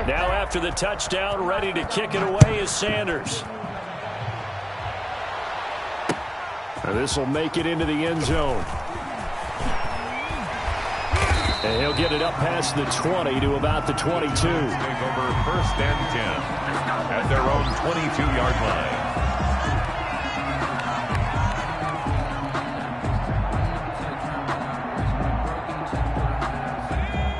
Now after the touchdown, ready to kick it away is Sanders. And this will make it into the end zone. And he'll get it up past the 20 to about the 22. Take over 1st and 10 at their own 22-yard line.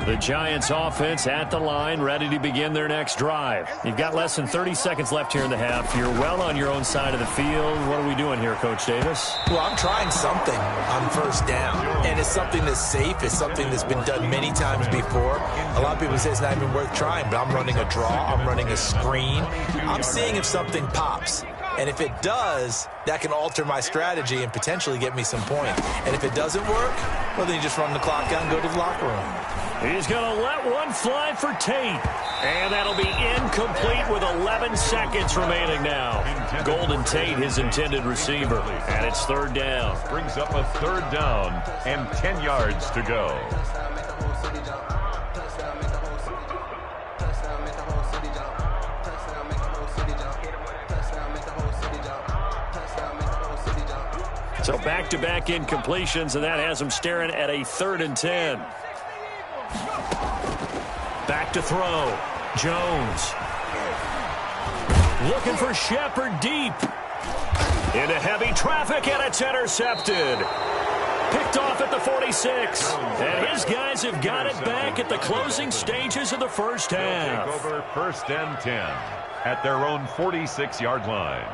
The Giants offense at the line, ready to begin their next drive. You've got less than 30 seconds left here in the half. You're well on your own side of the field. What are we doing here, Coach Davis? Well, I'm trying something on 1st down, and it's something that's safe. It's something that's been done many times before. A lot of people say it's not even worth trying, but I'm running a draw. I'm running a screen. I'm seeing if something pops. And if it does, that can alter my strategy and potentially get me some points. And if it doesn't work, well, then you just run the clock out and go to the locker room. He's going to let one fly for Tate. And that'll be incomplete with 11 seconds remaining now. Golden Tate, his intended receiver. And it's 3rd down. Brings up a 3rd down and 10 yards to go. So back-to-back incompletions, and that has him staring at a 3rd and 10. Back to throw. Jones. Looking for Shepard deep. Into heavy traffic, and it's intercepted. Picked off at the 46. And his guys have got it back at the closing stages of the first half. Take over 1st and 10 at their own 46-yard line.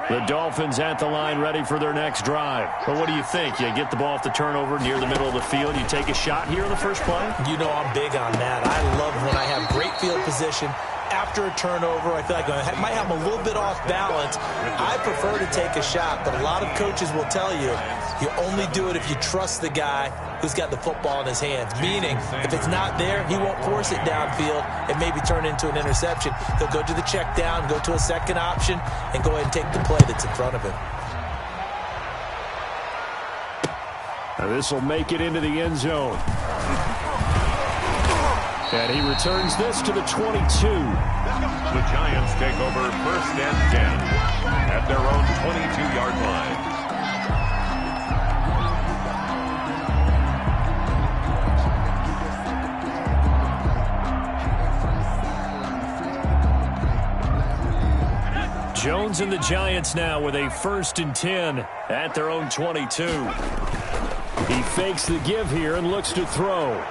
The Dolphins at the line ready for their next drive. But what do you think? You get the ball off the turnover near the middle of the field. You take a shot here in the first play? You know I'm big on that. I love when I have great field position. After a turnover, I feel like I might have a little bit off balance. I prefer to take a shot, but a lot of coaches will tell you, you only do it if you trust the guy who's got the football in his hands. Meaning, if it's not there, he won't force it downfield and maybe turn into an interception. He'll go to the check down, go to a second option, and go ahead and take the play that's in front of him. Now this will make it into the end zone. And he returns this to the 22. The Giants take over 1st and 10 at their own 22-yard line. Jones and the Giants now with a 1st and 10 at their own 22. He fakes the give here and looks to throw.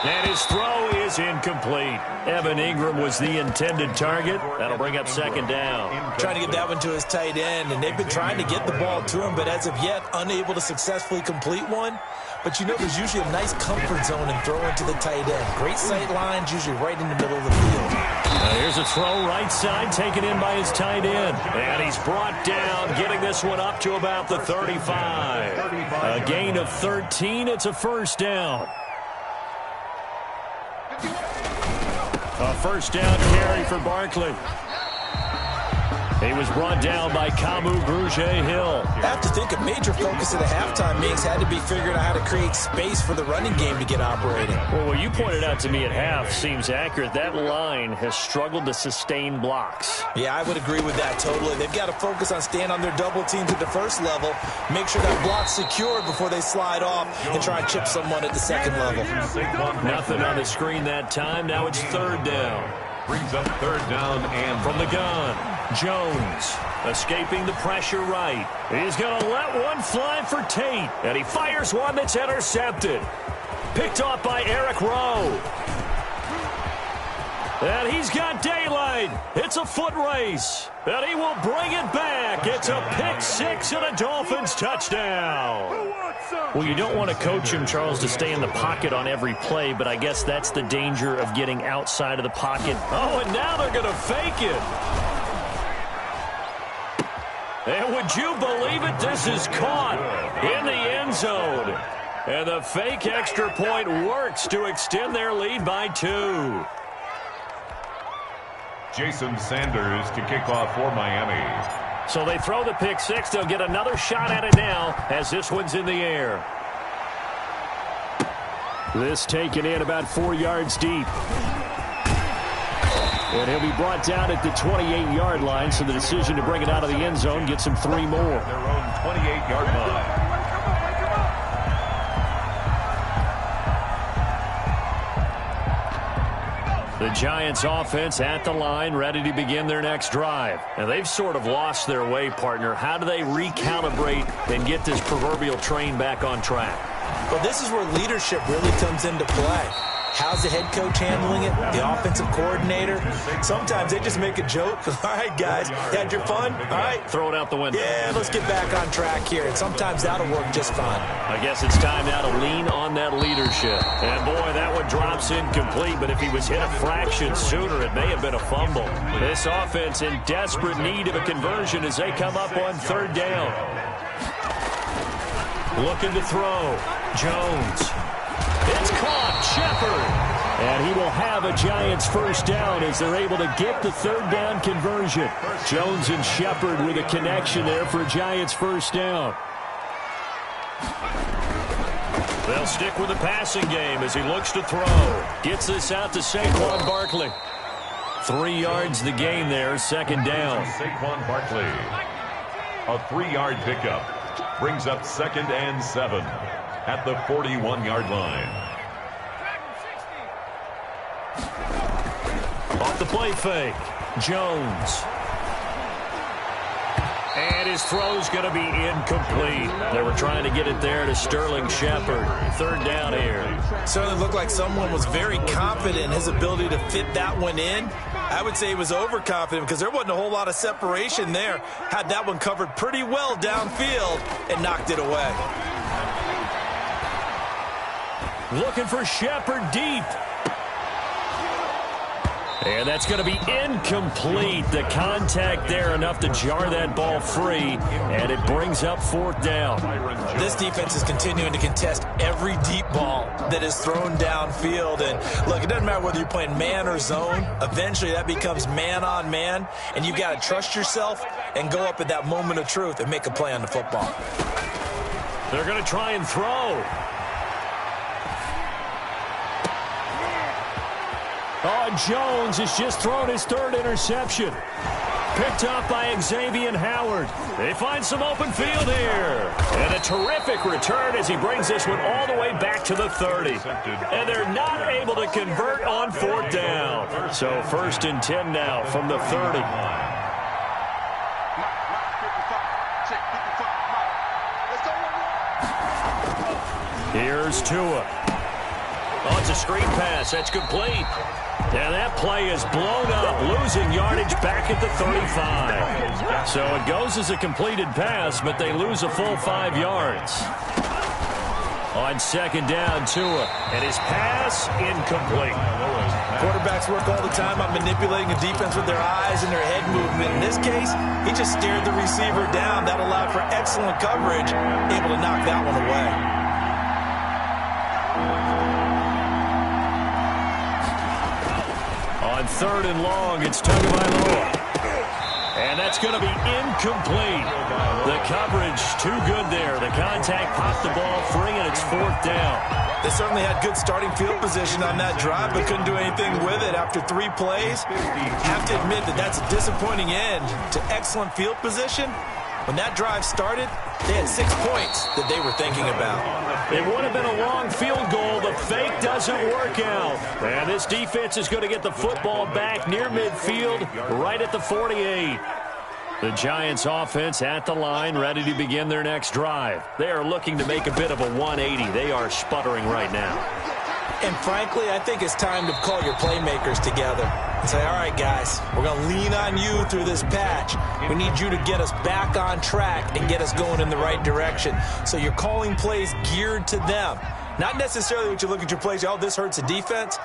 And his throw is incomplete. Evan Ingram was the intended target. That'll bring up 2nd down. Trying to get that one to his tight end, and they've been trying to get the ball to him, but as of yet, unable to successfully complete one. But you know there's usually a nice comfort zone in throwing to the tight end. Great sight lines, usually right in the middle of the field. Here's a throw right side, taken in by his tight end. And he's brought down, getting this one up to about the 35. A gain of 13. It's a 1st down. A 1st down carry for Barkley. He was brought down by Kamu Grugier-Hill. I have to think a major focus of the halftime meetings had to be figuring out how to create space for the running game to get operating. Well, what you pointed out to me at half seems accurate. That line has struggled to sustain blocks. Yeah, I would agree with that totally. They've got to focus on staying on their double teams at the first level, make sure that block's secured before they slide off and try and chip someone at the second level. Nothing on the screen that time. Now it's 3rd down. Brings up 3rd down and from the gun. Jones escaping the pressure right. He's going to let one fly for Tate. And he fires one that's intercepted. Picked off by Eric Rowe. And he's got daylight. It's a foot race. And he will bring it back. It's a pick 6 and a Dolphins touchdown. Well, you don't want to coach him, Charles, to stay in the pocket on every play, but I guess that's the danger of getting outside of the pocket. Oh, and now they're going to fake it. And would you believe it? This is caught in the end zone. And the fake extra point works to extend their lead by 2. Jason Sanders to kick off for Miami. So they throw the pick six. They'll get another shot at it now as this one's in the air. This taken in about 4 yards deep. And he'll be brought down at the 28-yard line, so the decision to bring it out of the end zone gets him 3 more. Their own 28-yard line. The Giants offense at the line, ready to begin their next drive. And they've sort of lost their way, partner. How do they recalibrate and get this proverbial train back on track? Well, this is where leadership really comes into play. How's the head coach handling it? The offensive coordinator? Sometimes they just make a joke. All right, guys, you had your fun? All right. Throw it out the window. Yeah, let's get back on track here. And sometimes that'll work just fine. I guess it's time now to lean on that leadership. And, boy, that one drops incomplete. But if he was hit a fraction sooner, it may have been a fumble. This offense in desperate need of a conversion as they come up on 3rd down. Looking to throw. Jones. It's caught. Shepard. And he will have a Giants first down as they're able to get the 3rd down conversion. Jones and Shepard with a connection there for a Giants first down. They'll stick with the passing game as he looks to throw. Gets this out to Saquon Barkley. 3 yards the gain there, 2nd down. Saquon Barkley. A 3-yard pickup. Brings up 2nd and 7 at the 41-yard line. Off the play fake. Jones. And his throw's going to be incomplete. They were trying to get it there to Sterling Shepard. 3rd down here. Certainly looked like someone was very confident in his ability to fit that one in. I would say he was overconfident because there wasn't a whole lot of separation there. Had that one covered pretty well downfield and knocked it away. Looking for Shepard deep. And that's going to be incomplete. The contact there enough to jar that ball free, and it brings up 4th down. This defense is continuing to contest every deep ball that is thrown downfield. And look, it doesn't matter whether you're playing man or zone. Eventually that becomes man on man, and you've got to trust yourself and go up at that moment of truth and make a play on the football. They're going to try and throw. Oh, Jones has just thrown his 3rd interception. Picked up by Xavier Howard. They find some open field here. And a terrific return as he brings this one all the way back to the 30. And they're not able to convert on 4th down. So 1st and 10 now from the 30. Here's Tua. Oh, it's a screen pass. That's complete. And that play is blown up, losing yardage back at the 35. So it goes as a completed pass, but they lose a full 5 yards. On 2nd down, Tua. And his pass, incomplete. Quarterbacks work all the time on manipulating a defense with their eyes and their head movement. In this case, he just stared the receiver down. That allowed for excellent coverage, able to knock that one away. On 3rd and long, it's Tagovailoa. And that's going to be incomplete. The coverage too good there. The contact popped the ball free, and it's 4th down. They certainly had good starting field position on that drive, but couldn't do anything with it after 3 plays. Have to admit that that's a disappointing end to excellent field position. When that drive started, they had 6 points that they were thinking about. It would have been a long field goal. The fake doesn't work out. And this defense is going to get the football back near midfield, right at the 48. The Giants offense at the line, ready to begin their next drive. They are looking to make a bit of a 180. They are sputtering right now. And frankly, I think it's time to call your playmakers together and say, all right, guys, we're going to lean on you through this patch. We need you to get us back on track and get us going in the right direction. So you're calling plays geared to them. Not necessarily what you look at your plays, oh, this hurts the defense.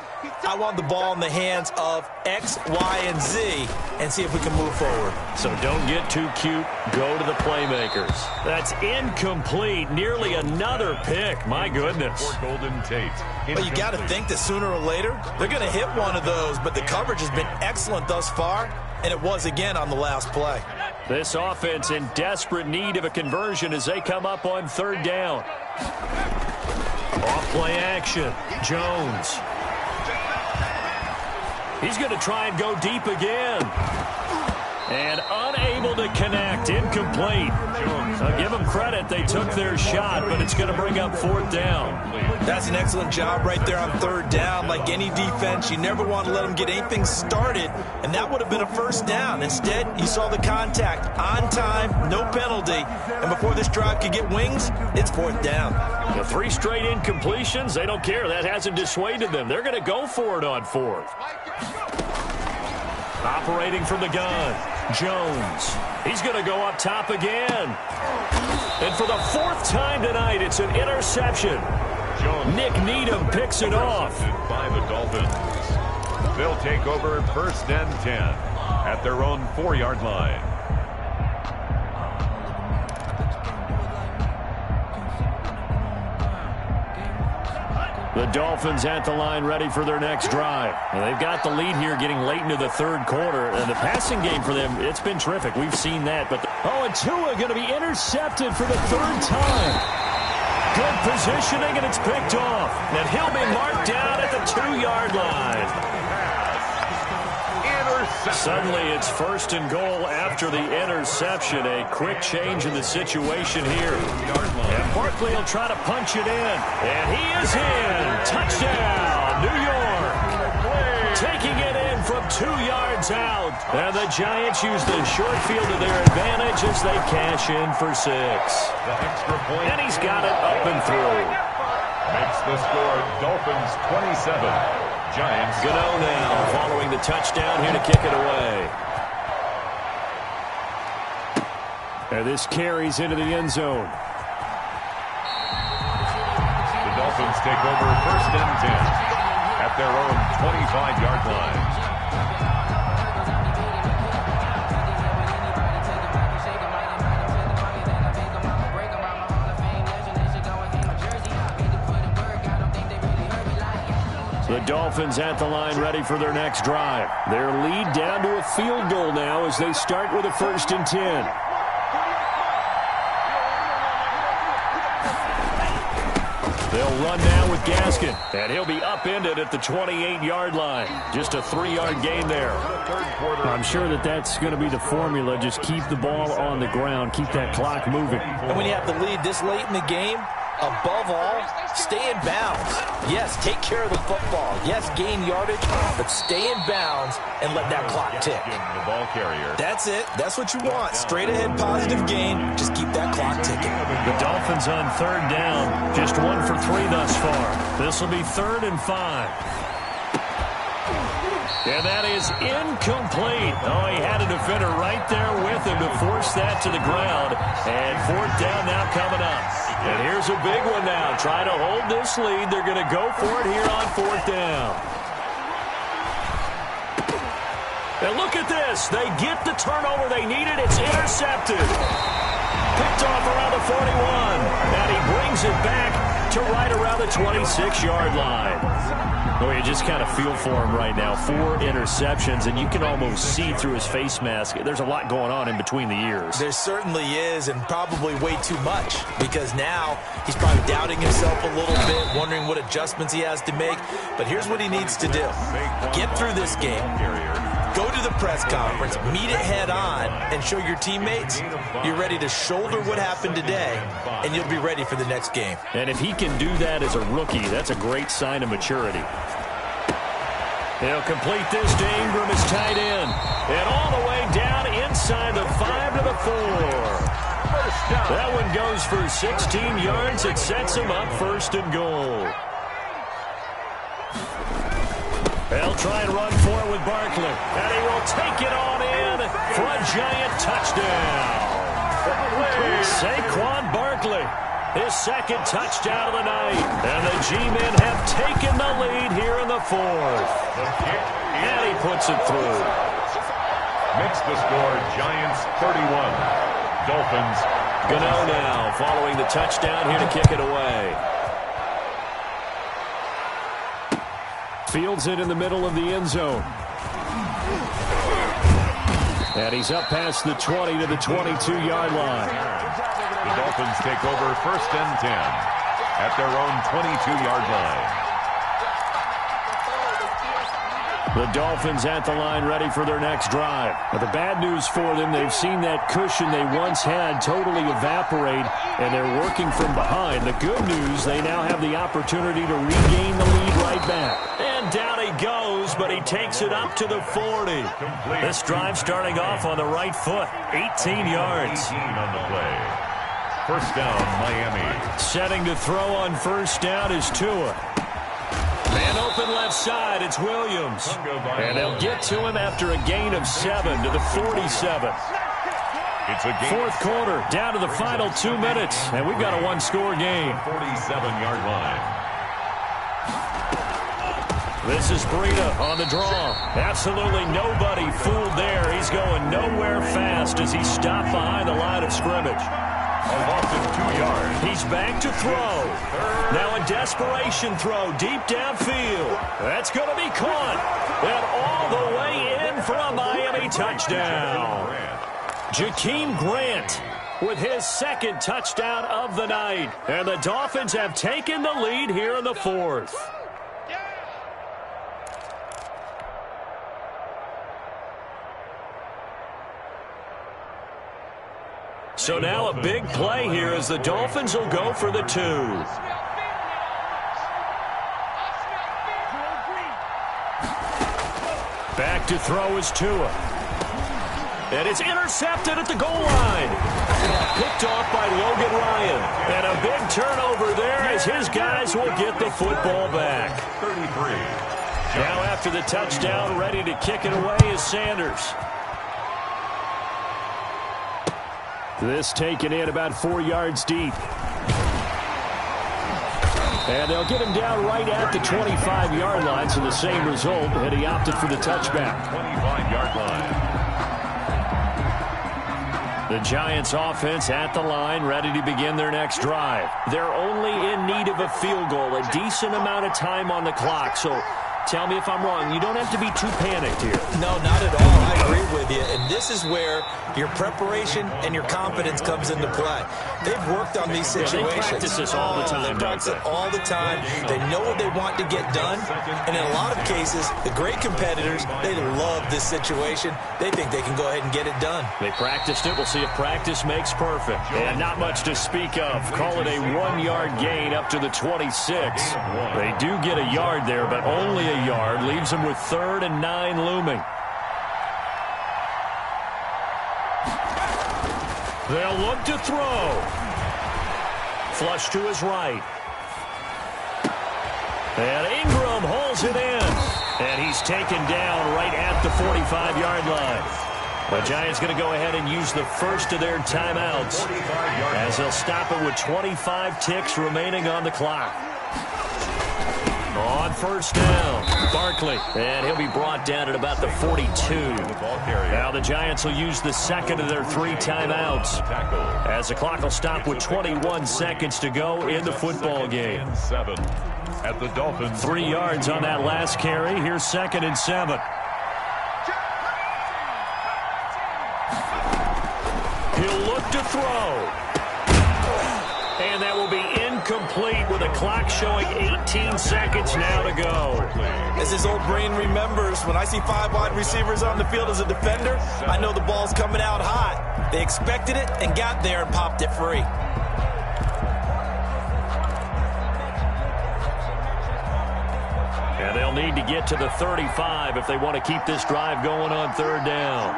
I want the ball in the hands of X, Y, and Z and see if we can move forward. So don't get too cute. Go to the playmakers. That's incomplete. Nearly another pick. My goodness. Golden Tate. But you got to think that sooner or later, they're going to hit one of those. But the coverage has been excellent thus far, and it was again on the last play. This offense in desperate need of a conversion as they come up on third down. Off play action. Jones. He's going to try and go deep again. And unable to connect. Incomplete. I'll give them credit. They took their shot, but it's going to bring up fourth down. That's an excellent job right there on third down. Like any defense, you never want to let them get anything started, and that would have been a first down. Instead, you saw the contact on time, no penalty, and before this drive could get wings, it's fourth down. The 3 straight incompletions, they don't care. That hasn't dissuaded them. They're going to go for it on fourth. Operating from the gun, Jones. He's going to go up top again. And for the 4th time tonight, it's an interception. Nick Needham picks it off. By the Dolphins. They'll take over first and 10 at their own 4-yard line. The Dolphins at the line ready for their next drive. And they've got the lead here getting late into the third quarter. And the passing game for them, it's been terrific. We've seen that. And Tua going to be intercepted for the 3rd time. Good positioning, and it's picked off. And he'll be marked down at the 2-yard line. Suddenly it's 1st and goal after the interception. A quick change in the situation here. And Barkley will try to punch it in. And he is in. Touchdown, New York. Taking it in from 2 yards out. And the Giants use the short field to their advantage as they cash in for 6. The extra point. And he's got it up and through. Makes the score Dolphins 27. Giants. Gano now following the touchdown here to kick it away. And this carries into the end zone. The Dolphins take over first and 10 at their own 25-yard line. The Dolphins at the line ready for their next drive. Their lead down to a field goal now as they start with a 1st and 10. They'll run now with Gaskin, and he'll be upended at the 28-yard line. Just a 3-yard gain there. I'm sure that's going to be the formula. Just keep the ball on the ground, keep that clock moving. And when you have the lead this late in the game, above all, stay in bounds. Yes, take care of the football. Yes, gain yardage, but stay in bounds and let that clock tick. The ball carrier. That's it. That's what you want. Straight ahead positive gain. Just keep that clock ticking. The Dolphins on third down. Just 1 for 3 thus far. This will be 3rd and 5. And that is incomplete. Oh, he had a defender right there with him to force that to the ground. And 4th down now coming up. And here's a big one now. Try to hold this lead. They're going to go for it here on 4th down. And look at this. They get the turnover they needed. It's intercepted. Picked off around the 41. And he brings it back to right around the 26-yard line. Oh, you just kind of feel for him right now. 4 interceptions, and you can almost see through his face mask. There's a lot going on in between the ears. There certainly is, and probably way too much, because now he's probably doubting himself a little bit, wondering what adjustments he has to make. But here's what he needs to do. Get through this game. Go to the press conference, meet it head on, and show your teammates you're ready to shoulder what happened today, and you'll be ready for the next game. And if he can do that as a rookie, that's a great sign of maturity. He'll complete this to Ingram as tight end. And all the way down inside the 5 to the 4. That one goes for 16 yards. It sets him up 1st and goal. They'll try and run for it with Barkley. And he will take it on in for a Giant touchdown. Saquon Barkley, his 2nd touchdown of the night. And the G-men have taken the lead here in the 4th. And he puts it through. Makes the score Giants 31. Dolphins. Gano now following the touchdown here to kick it away. Fields it in the middle of the end zone. And he's up past the 20 to the 22-yard line. The Dolphins take over 1st and 10 at their own 22-yard line. The Dolphins at the line ready for their next drive. But the bad news for them, they've seen that cushion they once had totally evaporate, and they're working from behind. The good news, they now have the opportunity to regain the lead right back. And down he goes, but he takes it up to the 40. This drive starting off on the right foot, 18 yards. 18 on the play. 1st down, Miami. Setting to throw on 1st down is Tua. Man open left side, it's Williams. And they'll get to him after a gain of 7 to the 47. It's a game. 4th quarter, down to the final 2 minutes, and we've got a one-score game. 47-yard line. This is Breida on the draw. Absolutely nobody fooled there. He's going nowhere fast as he stopped behind the line of scrimmage. A loss of 2 yards. He's back to throw. Now a desperation throw deep downfield. That's going to be caught. And all the way in for a Miami touchdown. Jakeem Grant with his 2nd touchdown of the night. And the Dolphins have taken the lead here in the 4th. So now a big play here as the Dolphins will go for the 2. Back to throw is Tua. And it's intercepted at the goal line. Picked off by Logan Ryan. And a big turnover there as his guys will get the football back. 33. Now after the touchdown, ready to kick it away is Sanders. This taken in about 4 yards deep. And they'll get him down right at the 25-yard line, so the same result, and he opted for the touchback. 25-yard line. The Giants offense at the line, ready to begin their next drive. They're only in need of a field goal, a decent amount of time on the clock, so tell me if I'm wrong. You don't have to be too panicked here. No, not at all. I agree with you. And this is where your preparation and your confidence comes into play. They've worked on these situations. They practice this all the time. They practice it all the time. They know what they want to get done. And in a lot of cases, the great competitors, they love this situation. They think they can go ahead and get it done. They practiced it. We'll see if practice makes perfect. And not much to speak of. Call it a 1-yard gain up to the 26. They do get a yard there, but only a yard. Leaves them with 3rd and 9 looming. They'll look to throw. Flush to his right. And Ingram holds it in. And he's taken down right at the 45-yard line. The Giants going to go ahead and use the first of their timeouts as they'll stop it with 25 ticks remaining on the clock. On 1st down, Barkley, and he'll be brought down at about the 42. Now the Giants will use the 2nd of their 3 timeouts as the clock will stop with 21 seconds to go in the football game. 7 at the Dolphins. 3 yards on that last carry. Here's 2nd and 7. He'll look to throw. And that will be incomplete with a clock showing 18 seconds now to go. As his old brain remembers, when I see 5 wide receivers on the field as a defender, I know the ball's coming out hot. They expected it and got there and popped it free. And they'll need to get to the 35 if they want to keep this drive going on 3rd down.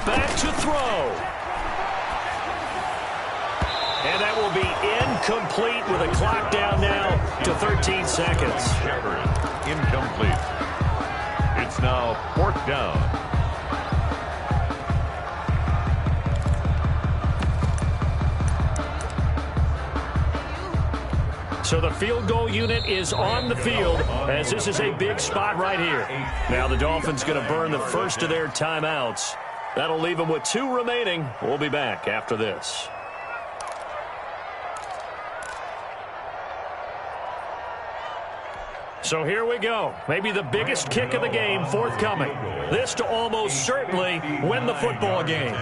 Back to throw. And that will be incomplete with a clock down now to 13 seconds. Shepard, incomplete. It's now 4th down. So the field goal unit is on the field as this is a big spot right here. Now the Dolphins going to burn the first of their timeouts. That'll leave them with 2 remaining. We'll be back after this. So here we go. Maybe the biggest kick of the game forthcoming. This to almost certainly win the football game.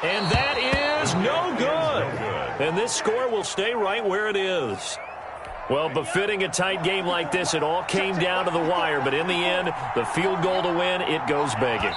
And that is no good. And this score will stay right where it is. Well, befitting a tight game like this, it all came down to the wire. But in the end, the field goal to win, it goes begging.